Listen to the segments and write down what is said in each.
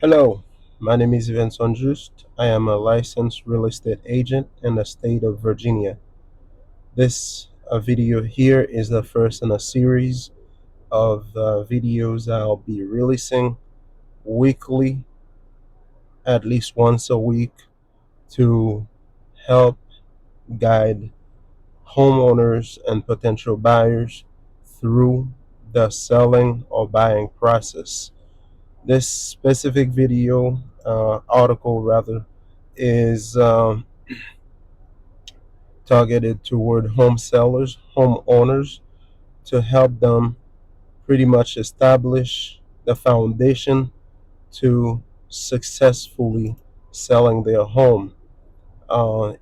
Hello, my name is Vincent Just. I am a licensed real estate agent in the state of Virginia. This video here is the first in a series of videos I'll be releasing weekly, at least once a week, to help guide homeowners and potential buyers through the selling or buying process. This specific video, article rather, is targeted toward home sellers, homeowners, to help them pretty much establish the foundation to successfully selling their home,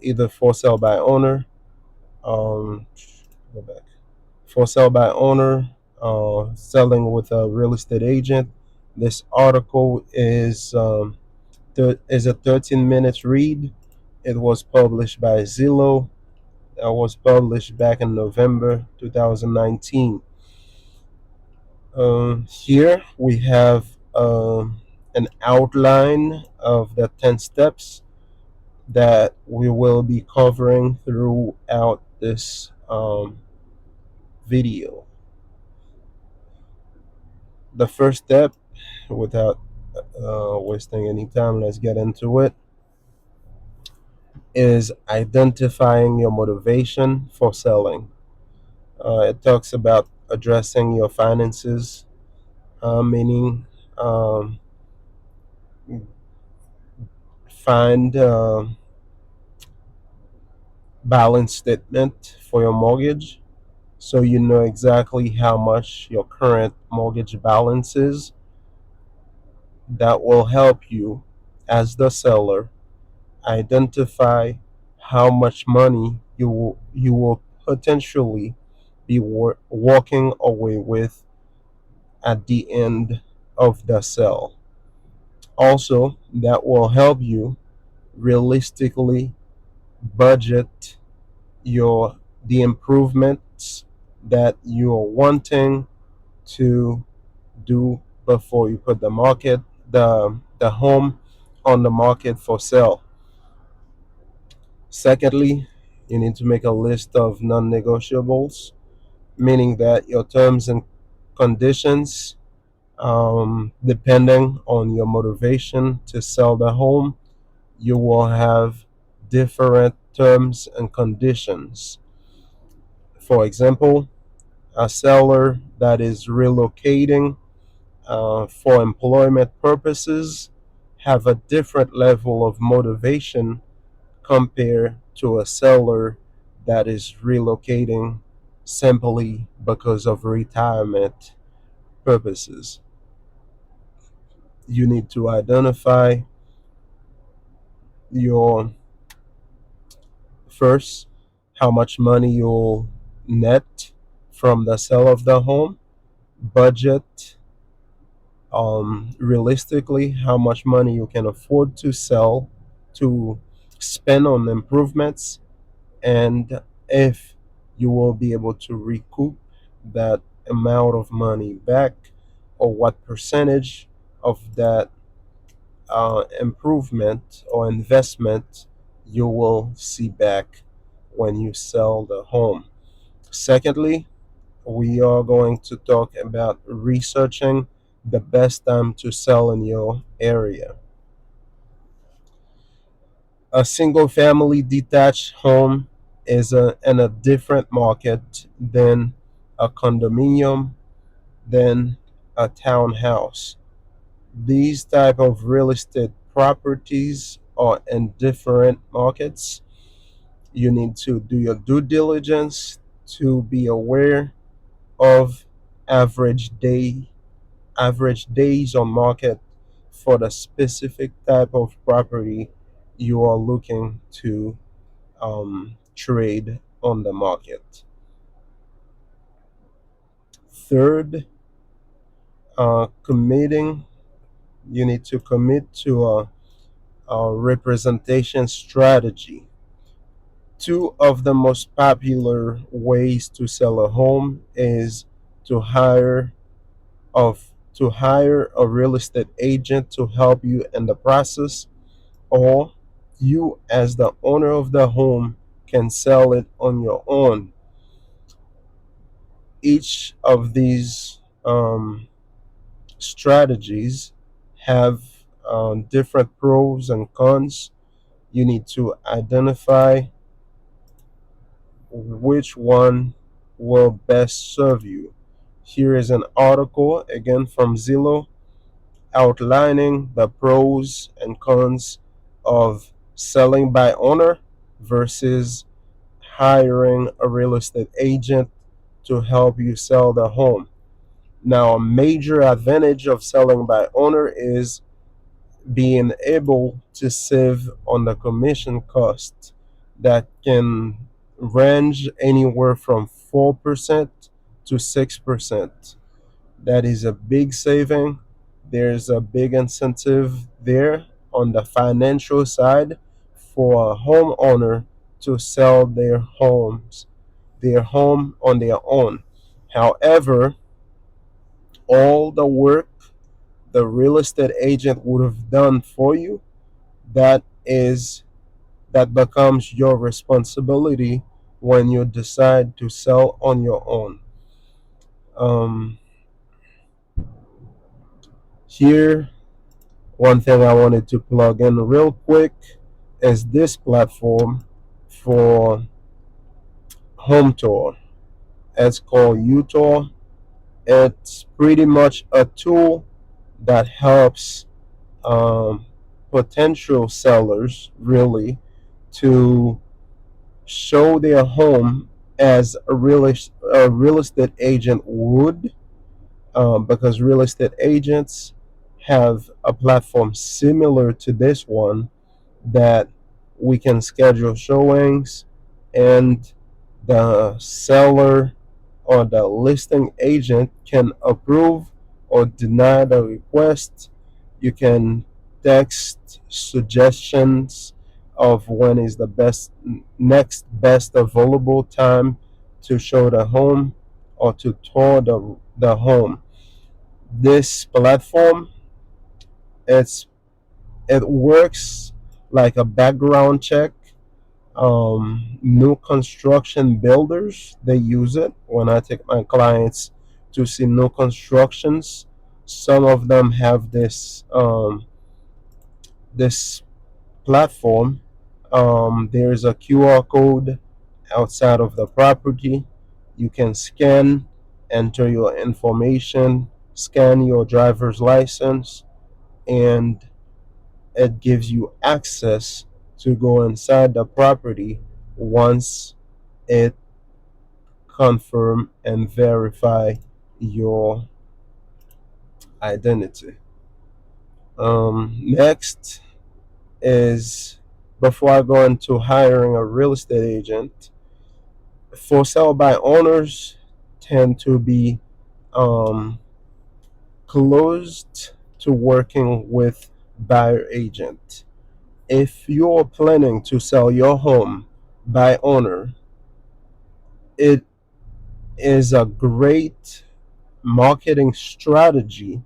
either for sale by owner, um, go back, for sale by owner, selling with a real estate agent. This article is a 13 minutes read. It was published by Zillow. That was published back in November 2019. Here we have an outline of the 10 steps that we will be covering throughout this video. The first step, without wasting any time, let's get into it, is identifying your motivation for selling. It talks about addressing your finances, meaning um, find balance statement for your mortgage so you know exactly how much your current mortgage balance is. That will help you as the seller identify how much money you will potentially be walking away with at the end of the sale. Also, that will help you realistically budget your the improvements that you are wanting to do before you put the home on the market for sale. Secondly, you need to make a list of non-negotiables, meaning that your terms and conditions, depending on your motivation to sell the home, you will have different terms and conditions. For example, a seller that is relocating for employment purposes have a different level of motivation compared to a seller that is relocating simply because of retirement purposes. You need to identify your first how much money you'll net from the sale of the home, budget realistically how much money you can afford to sell, to spend on improvements, and if you will be able to recoup that amount of money back, or what percentage of that improvement or investment you will see back when you sell the home. Secondly, we are going to talk about researching the best time to sell in your area. A single family detached home is in a different market than a condominium, than a townhouse. These type of real estate properties are in different markets. You need to do your due diligence to be aware of average day average days on market for the specific type of property you are looking to trade on the market. Third, committing. You need to commit to a representation strategy. Two of the most popular ways to sell a home is to hire of to hire a real estate agent to help you in the process, or you, as the owner of the home, can sell it on your own. Each of these strategies have different pros and cons. You need to identify which one will best serve you. Here is an article again from Zillow outlining the pros and cons of selling by owner versus hiring a real estate agent to help you sell the home. Now, a major advantage of selling by owner is being able to save on the commission cost that can range anywhere from 4% to 6%. That is a big saving. There's a big incentive there on the financial side for a homeowner to sell their home on their own. However, all the work the real estate agent would have done for you, that is that becomes your responsibility when you decide to sell on your own. Um, Here, one thing I wanted to plug in real quick is this platform for home tour. It's called UTour. It's pretty much a tool that helps um, potential sellers really to show their home as a real estate agent would, because real estate agents have a platform similar to this one that we can schedule showings, and the seller or the listing agent can approve or deny the request. You can text suggestions of when is the next best available time to show the home or to tour the home. This platform, it's it works like a background check. New construction builders, they use it when I take my clients to see new constructions. Some of them have this platform. There's a QR code outside of the property. You can scan, enter your information, scan your driver's license, and it gives you access to go inside the property once it confirm and verify your identity. Next is, before I go into hiring a real estate agent, for sale by owners tend to be um, closed to working with buyer agent. If you're planning to sell your home by owner, it is a great marketing strategy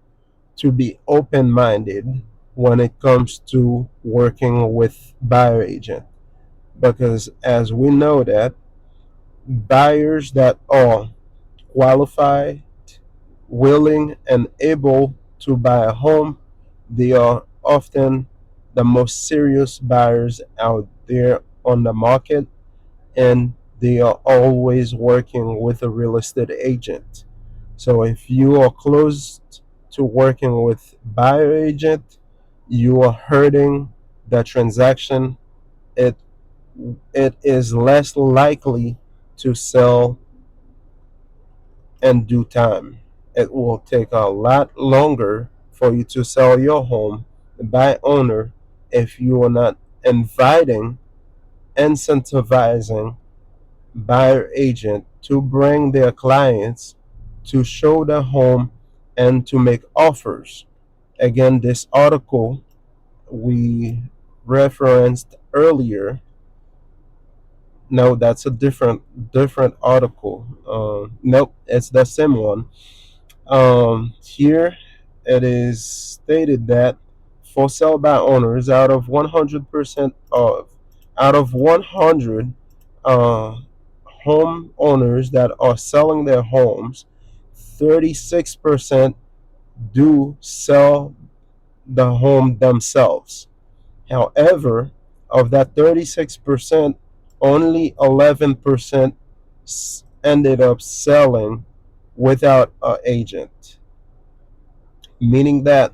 to be open minded when it comes to working with buyer agent, because as we know that buyers that are qualified, willing, and able to buy a home, they are often the most serious buyers out there on the market, and they are always working with a real estate agent. So if you are closed to working with buyer agent, you are hurting the transaction. It it is less likely to sell in due time. It will take a lot longer for you to sell your home by owner if you are not inviting, incentivizing buyer agent to bring their clients to show the home and to make offers. Again, this article we referenced earlier, no, that's a different article. Nope, it's the same one. Here it is stated that for sell by owners, out of 100 uh, home owners that are selling their homes, 36% do sell the home themselves. However, of that 36%, only 11% ended up selling without an agent, meaning that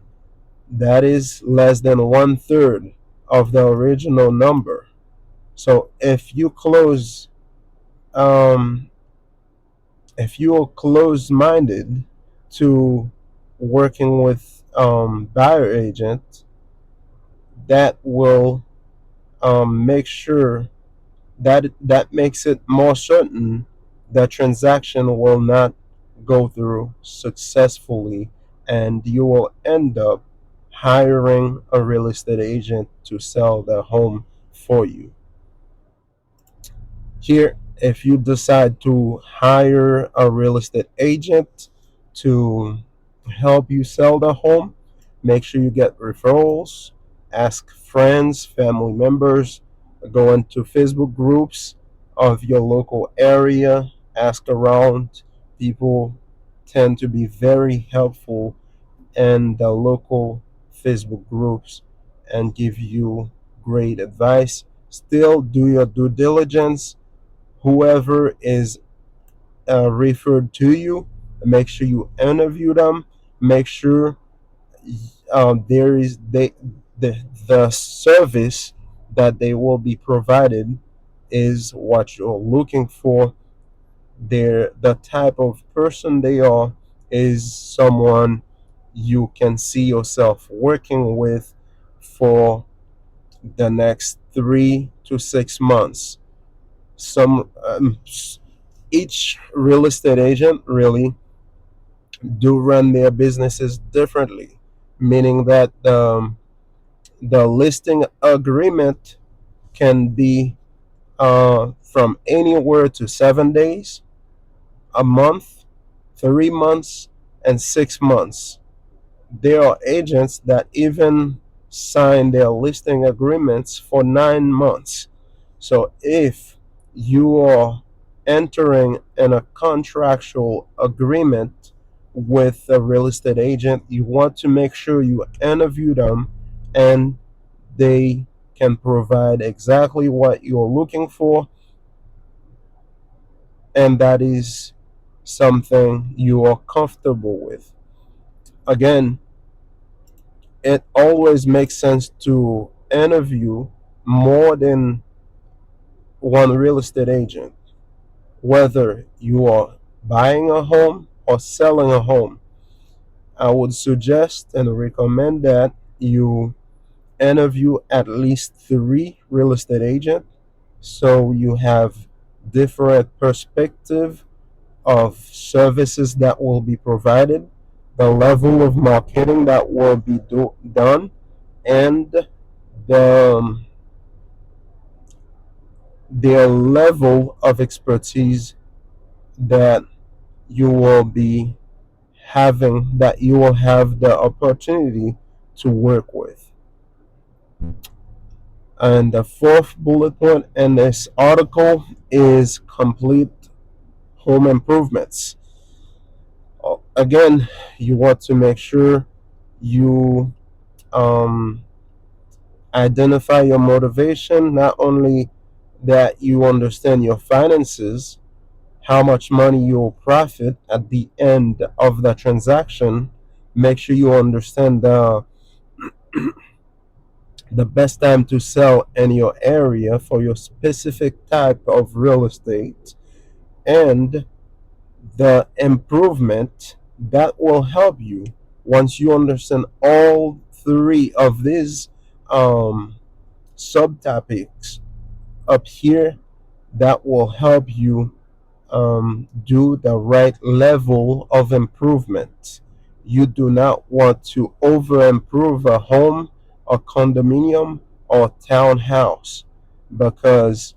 that is less than one third of the original number. So um, if you are closed minded to working with buyer agent, that will make sure that makes it more certain the transaction will not go through successfully, and you will end up hiring a real estate agent to sell the home for you. Here, if you decide to hire a real estate agent to help you sell the home, make sure you get referrals, ask friends, family members, go into Facebook groups of your local area, ask around. People tend to be very helpful in the local Facebook groups and give you great advice. Still, do your due diligence. Whoever is referred to you, make sure you interview them. Make sure there is the service that they will be provided is what you're looking for. The type of person they are is someone you can see yourself working with for the next 3 to 6 months. Some Each real estate agent really do run their businesses differently, meaning that the listing agreement can be from anywhere to 7 days, a month, 3 months, and 6 months. There are agents that even sign their listing agreements for 9 months. So if you are entering in a contractual agreement with a real estate agent, you want to make sure you interview them and they can provide exactly what you're looking for, and that is something you are comfortable with. Again, it always makes sense to interview more than one real estate agent, whether you are buying a home or selling a home. I would suggest and recommend that you interview at least 3 real estate agents so you have different perspective of services that will be provided, the level of marketing that will be done, and the their level of expertise that you will be that you will have the opportunity to work with. And the fourth bullet point in this article is complete home improvements. Again, you want to make sure you um, identify your motivation, not only that you understand your finances, how much money you'll profit at the end of the transaction. Make sure you understand the best time to sell in your area for your specific type of real estate, and the improvement that will help you. Once you understand all three of these um, subtopics up here, that will help you do the right level of improvement. You do not want to over improve a home, a condominium, or townhouse because,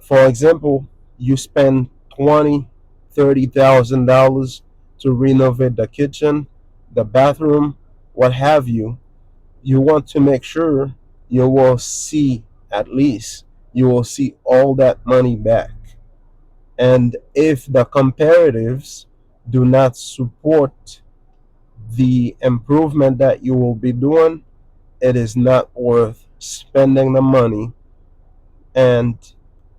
for example, you spend 20, $30,000 to renovate the kitchen. the bathroom, what have you, you want to make sure you will see, at least you will see all that money back. And if the comparatives do not support the improvement that you will be doing, it is not worth spending the money and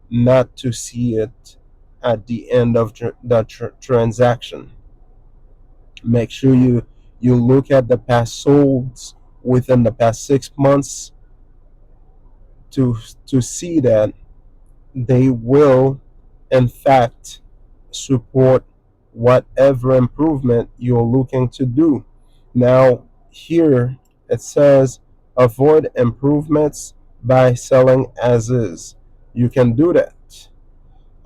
not to see it at the end of the transaction. Make sure you look at the past solds within the past 6 months to to see that they will in fact support whatever improvement you're looking to do. Now, here it says avoid improvements by selling as is. You can do that.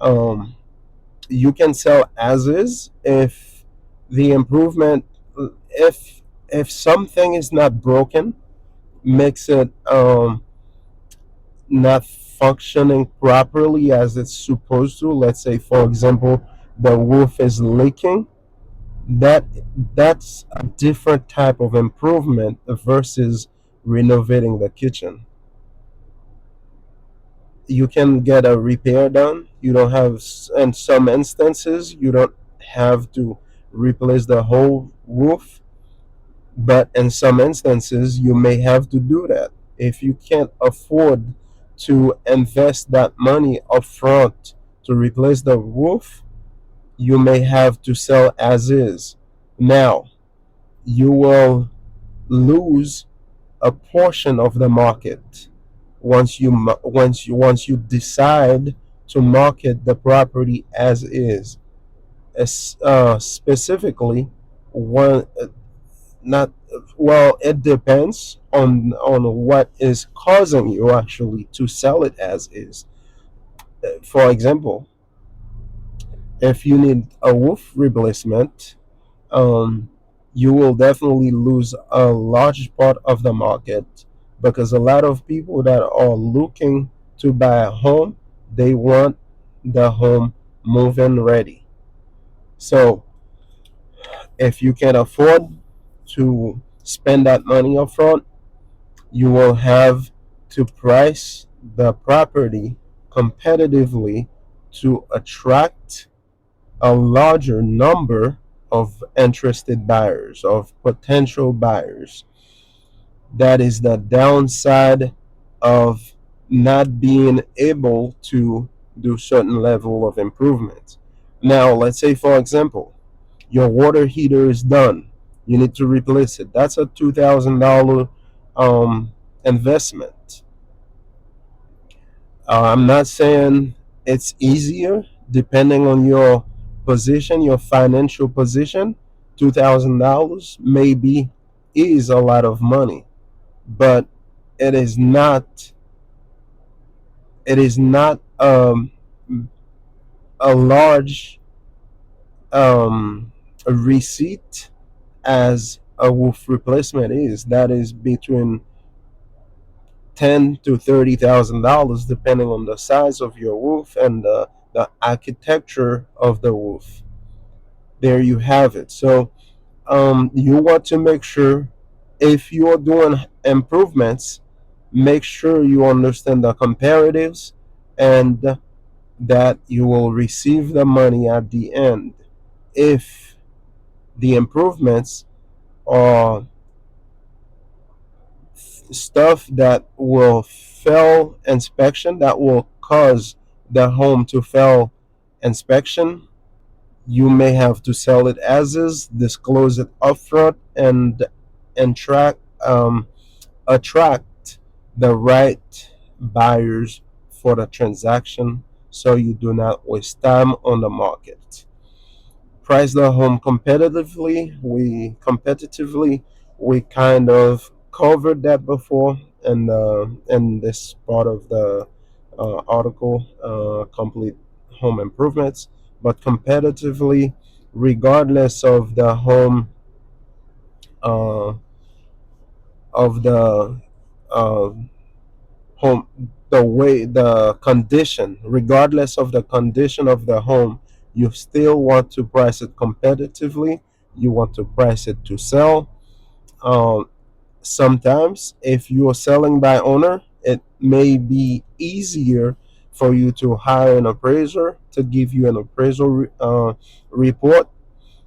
Um, you can sell as is if the improvement, if if something is not broken, makes it not functioning properly as it's supposed to. Let's say, for example, the roof is leaking. That that's a different type of improvement versus renovating the kitchen. You can get a repair done. You don't have, in some instances, you don't have to replace the whole roof, but in some instances, you may have to do that. If you can't afford to invest that money upfront to replace the roof, you may have to sell as is. Now, you will lose a portion of the market once you decide to market the property as is. Specifically, one not well, it depends on what is causing you actually to sell it as is. For example, if you need a roof replacement, um, you will definitely lose a large part of the market because a lot of people that are looking to buy a home, they want the home move-in ready. So if you can afford to spend that money upfront, you will have to price the property competitively to attract a larger number of interested buyers, of potential buyers. That is the downside of not being able to do certain level of improvement. Now, let's say, for example, your water heater is done. You need to replace it. That's a $2,000 investment. I'm not saying it's easier depending on your position, your financial position. $2,000 maybe is a lot of money, but it is not. It is not a large receipt as a roof replacement is. That is between $10,000 to $30,000, depending on the size of your roof and the architecture of the roof. There you have it. So you want to make sure if you're doing improvements, make sure you understand the comparatives and that you will receive the money at the end. If the improvements are stuff that will fail inspection, that will cause the home to fail inspection, you may have to sell it as is, disclose it upfront, and attract the right buyers for the transaction so you do not waste time on the market. Price the home competitively. We kind of covered that before in this part of the article, complete home improvements, but competitively, regardless of the home, uh, of the uh, home, the way, the condition, regardless of the condition of the home, you still want to price it competitively you want to price it to sell. Um, Sometimes, if you are selling by owner, it may be easier for you to hire an appraiser to give you an appraisal report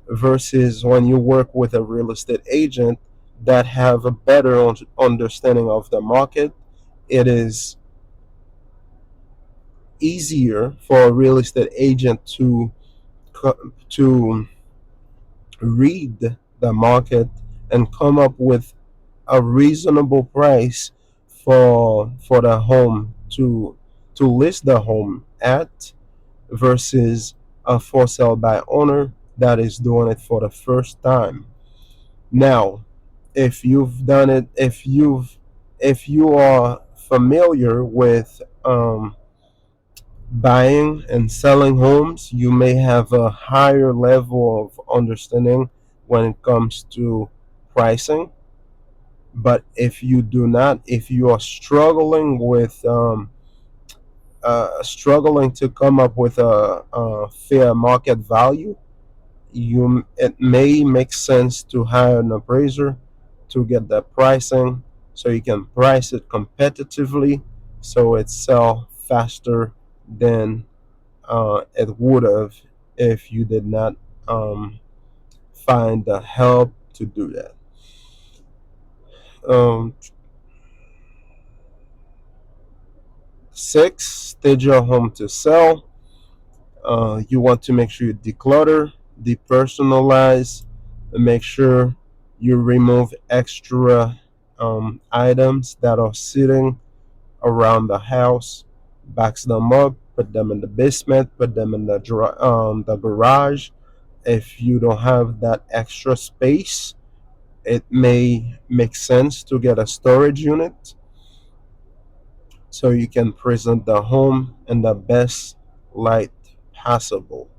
versus when you work with a real estate agent that have a better understanding of the market. It is easier for a real estate agent to read the market and come up with a reasonable price for the home to list the home at versus a for sale by owner that is doing it for the first time. Now, if you've done it, if you are familiar with buying and selling homes, you may have a higher level of understanding when it comes to pricing. But if you do not, if you are struggling with struggling to come up with a fair market value, it may make sense to hire an appraiser to get that pricing so you can price it competitively so it sell faster than it would have if you did not um, find the help to do that. Um, Six, stage your home to sell. You want to make sure you declutter, depersonalize, and make sure you remove extra items that are sitting around the house, box them up, put them in the basement, put them in the garage. If you don't have that extra space, it may make sense to get a storage unit so you can present the home in the best light possible.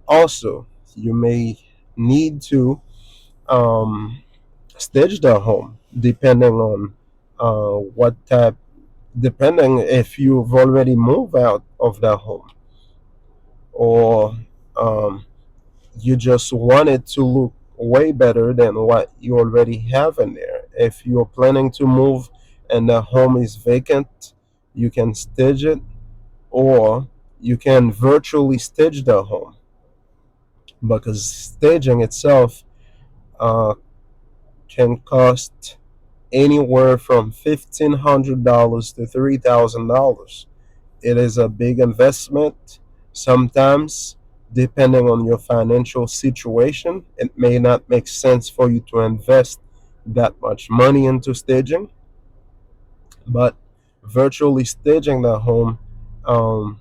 Also, you may need to um, stage the home depending on what type, depending if you've already moved out of the home or um, you just want it to look way better than what you already have in there. If you're planning to move and the home is vacant, you can stage it, or you can virtually stage the home because staging itself uh, can cost anywhere from $1,500 to $3,000. It is a big investment. Sometimes, depending on your financial situation, it may not make sense for you to invest that much money into staging, but virtually staging the home um,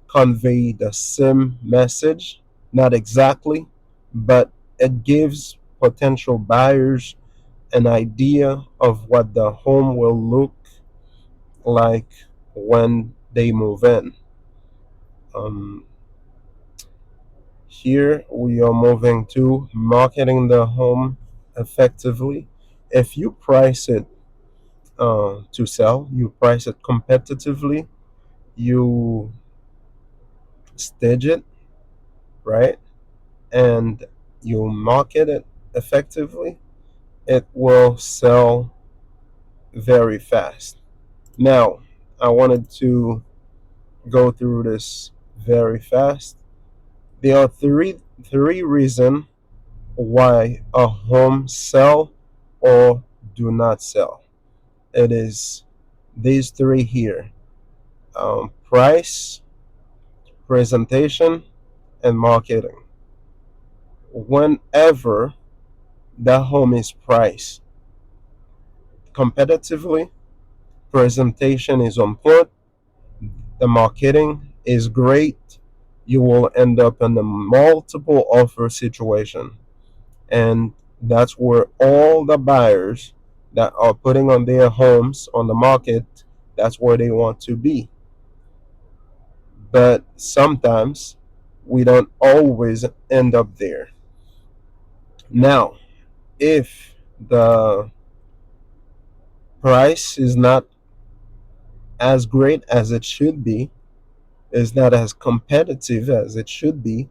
convey the same message, not exactly, but it gives potential buyers an idea of what the home will look like when they move in. Um, Here we are moving to marketing the home effectively. If you price it to sell, you price it competitively, you stage it, right? And you market it effectively, it will sell very fast. Now, I wanted to go through this very fast. There are three reasons why a home sell or do not sell. It is these three here: price, presentation, and marketing. Whenever the home is priced competitively, presentation is on point, the marketing is great, you will end up in a multiple offer situation. And that's where all the buyers that are putting on their homes on the market, that's where they want to be. But sometimes we don't always end up there. Now, if the price is not as great as it should be, is not as competitive as it should be,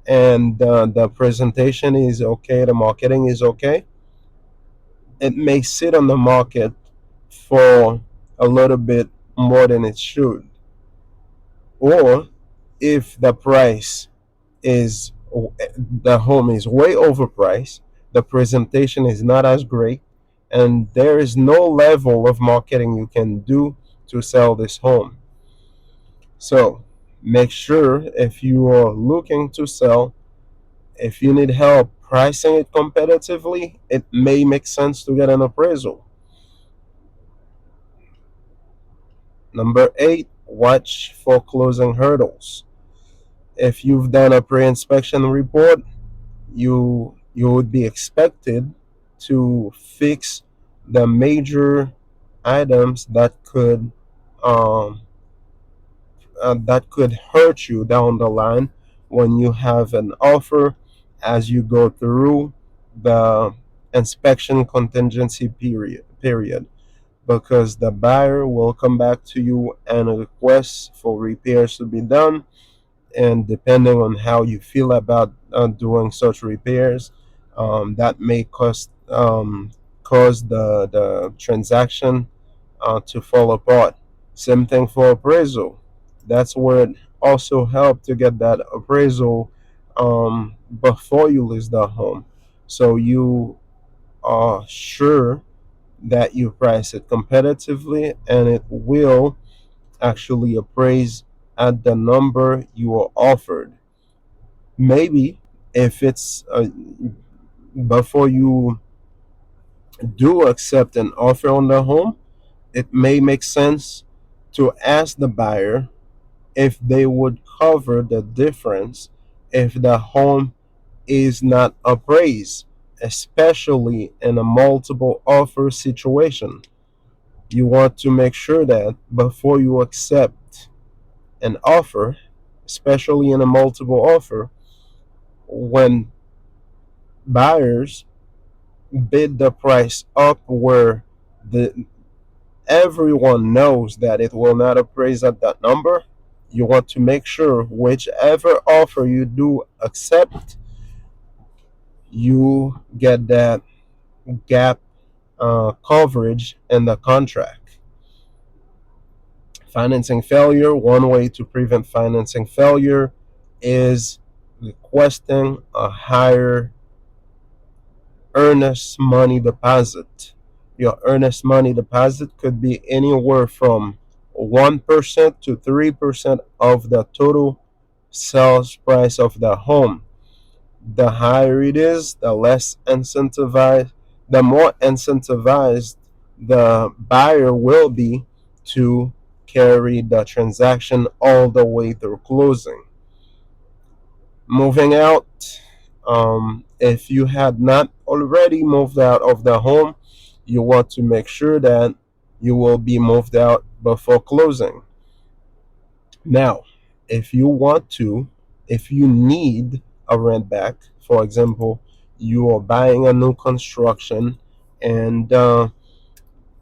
and the presentation is okay, the marketing is okay, it may sit on the market for a little bit more than it should. Or if the price is the home is way overpriced, the presentation is not as great, and there is no level of marketing you can do to sell this home. So make sure if you are looking to sell, if you need help pricing it competitively, it may make sense to get an appraisal. Number eight, watch for closing hurdles. If you've done a pre-inspection report, you would be expected to fix the major items um, that could hurt you down the line when you have an offer as you go through the inspection contingency period, because the buyer will come back to you and request for repairs to be done, and depending on how you feel about doing such repairs, that may cause the transaction to fall apart. Same thing for appraisal. That's where it also help to get that appraisal before you list the home, so you are sure that you price it competitively and it will actually appraise at the number you are offered. Maybe if it's before you do accept an offer on the home, it may make sense to ask the buyer if they would cover the difference if the home is not appraised, especially in a multiple offer situation. You want to make sure that before you accept an offer, especially in a multiple offer, when buyers bid the price up where the everyone knows that it will not appraise at that number, you want to make sure whichever offer you do accept, you get that gap coverage in the contract. Financing failure, one way to prevent financing failure is requesting a higher earnest money deposit. Your earnest money deposit could be anywhere from 1% to 3% of the total sales price of the home. The higher it is, the more incentivized the buyer will be to carry the transaction all the way through closing. Moving out, if you had not already moved out of the home, you want to make sure that you will be moved out before closing. Now, if you want to, if you need a rent back, for example, you are buying a new construction and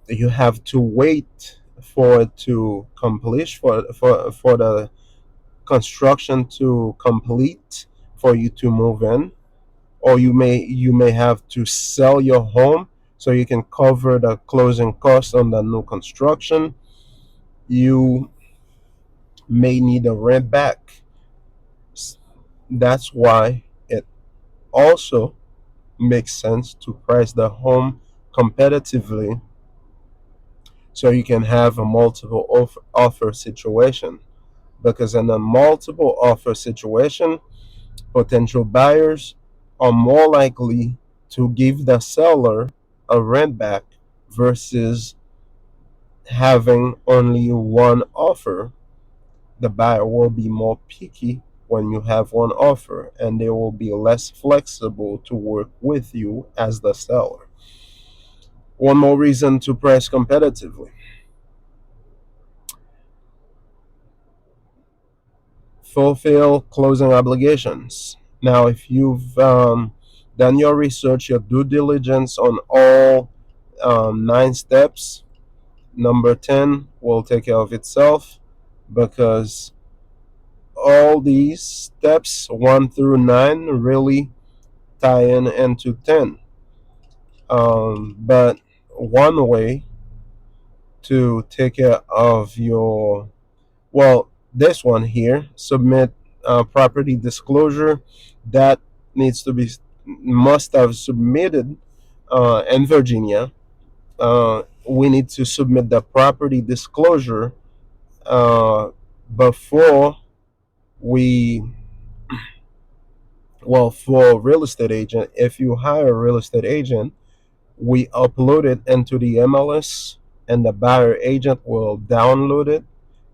you have to wait for it to complete, for the construction to complete for you to move in, or you may have to sell your home so you can cover the closing costs on the new construction. You may need a rent back. That's why it also makes sense to price the home competitively so you can have a multiple offer situation, because in a multiple offer situation, potential buyers are more likely to give the seller a rent back versus having only one offer. The buyer will be more picky when you have one offer, and they will be less flexible to work with you as the seller. One more reason to price competitively: fulfill closing obligations. Now, if you've done your research, your due diligence on all 9 steps, number 10 will take care of itself, because all these steps 1 through 9 really tie in into 10. But one way to take care of your, well, this one here, submit property disclosure, that needs to be, must have submitted in Virginia. We need to submit the property disclosure uh, before we, well, for real estate agent, if you hire a real estate agent, we upload it into the MLS, and the buyer agent will download it,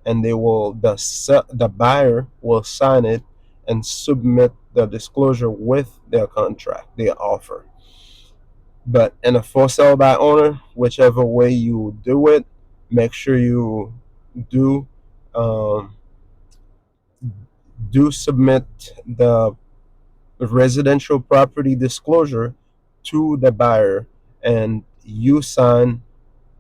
and they will, the buyer will sign it and submit the disclosure with their contract, their offer. But in a for sale by owner, whichever way you do it, make sure you do um, do submit the residential property disclosure to the buyer, and you sign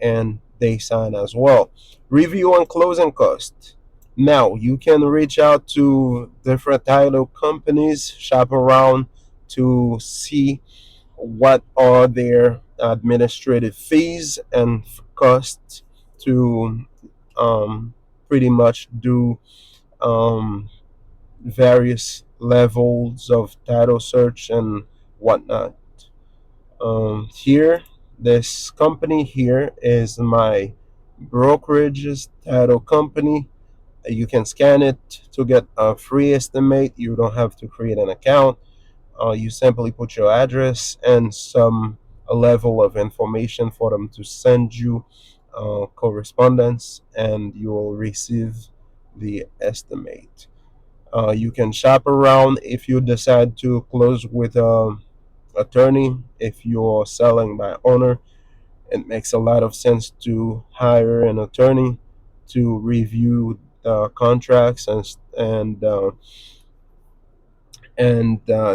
and they sign as well. Review and closing cost. Now you can reach out to different title companies, shop around to see what are their administrative fees and costs to pretty much do um, various levels of title search and whatnot. Here, this company here is my brokerage's title company. You can scan it to get a free estimate. You don't have to create an account. You simply put your address and some a level of information for them to send you correspondence, and you will receive the estimate. You can shop around if you decide to close with a attorney. If you're selling by owner, it makes a lot of sense to hire an attorney to review the contracts and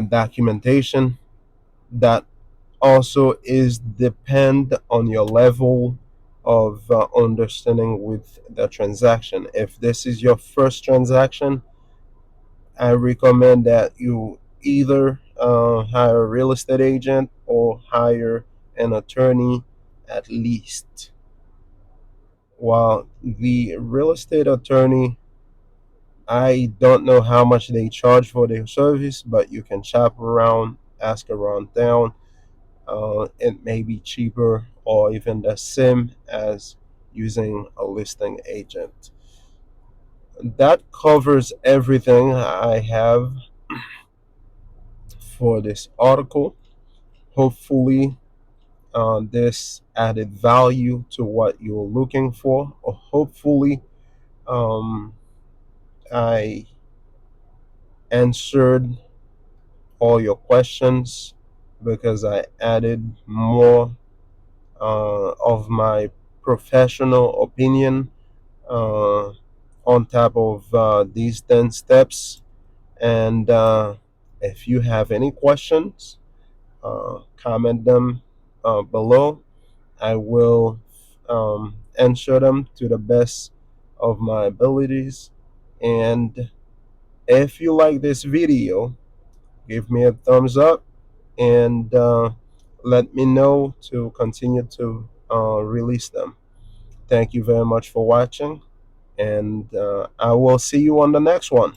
documentation. That also is depend on your level of understanding with the transaction. If this is your first transaction, I recommend that you either hire a real estate agent or hire an attorney at least. While the real estate attorney, I don't know how much they charge for their service, but you can shop around, ask around town. It may be cheaper or even the same as using a listing agent. That covers everything I have for this article. Hopefully, this added value to what you're looking for, or hopefully, um, I answered all your questions because I added more of my professional opinion uh, on top of these 10 steps. And if you have any questions, comment them below. I will answer them to the best of my abilities. And if you like this video, give me a thumbs up and let me know to continue to release them. Thank you very much for watching, and I will see you on the next one.